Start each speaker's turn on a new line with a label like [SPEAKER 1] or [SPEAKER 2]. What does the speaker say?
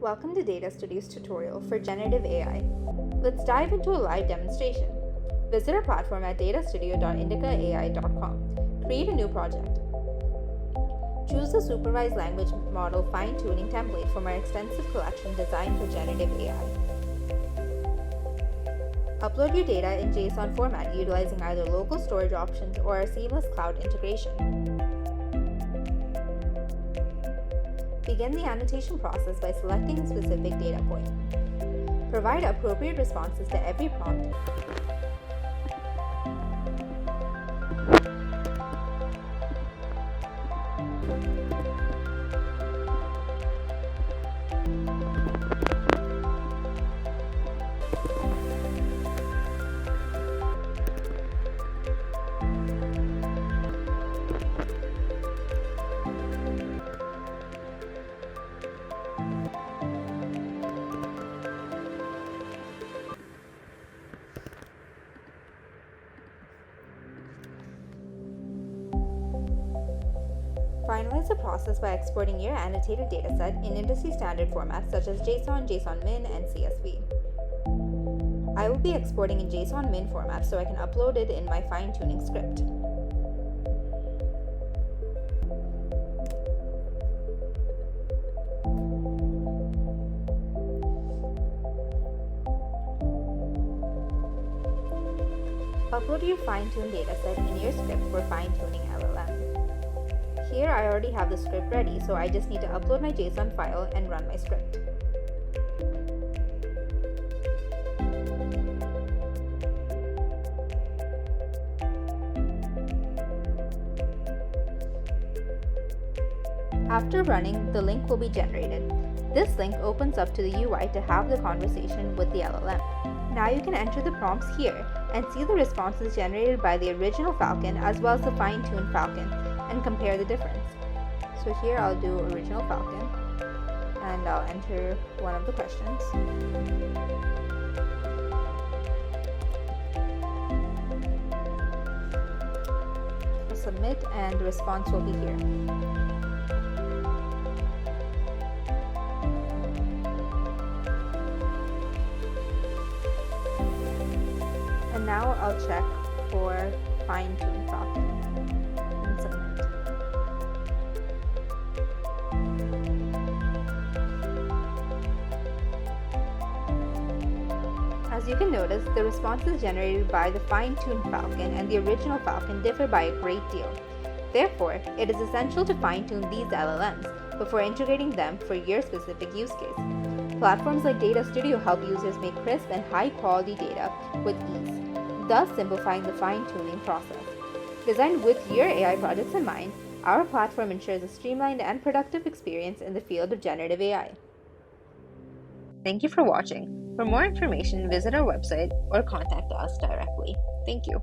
[SPEAKER 1] Welcome to DataStudio's tutorial for generative AI. Let's dive into a live demonstration. Visit our platform at datastudio.indicaai.com. Create a new project. Choose the Supervised Language Model Fine-Tuning template from our extensive collection designed for generative AI. Upload your data in JSON format utilizing either local storage options or our seamless cloud integration. Begin the annotation process by selecting a specific data point. Provide appropriate responses to every prompt. Finalize the process by exporting your annotated dataset in industry standard formats such as JSON, JSON-min, and CSV. I will be exporting in JSON-min format so I can upload it in my fine-tuning script. Upload your fine-tuned dataset in your script for fine-tuning LLM. Here I already have the script ready, so I just need to upload my JSON file and run my script. After running, the link will be generated. This link opens up to the UI to have the conversation with the LLM. Now you can enter the prompts here and see the responses generated by the original Falcon as well as the fine-tuned Falcon, and compare the difference. So here I'll do original Falcon and I'll enter one of the questions. I'll submit and the response will be here. And now I'll check for fine-tuned Falcon. As you can notice, the responses generated by the fine-tuned Falcon and the original Falcon differ by a great deal. Therefore, it is essential to fine-tune these LLMs before integrating them for your specific use case. Platforms like DataStudio help users make crisp and high-quality data with ease, thus simplifying the fine-tuning process. Designed with your AI projects in mind, our platform ensures a streamlined and productive experience in the field of generative AI. Thank you for watching. For more information, visit our website or contact us directly. Thank you.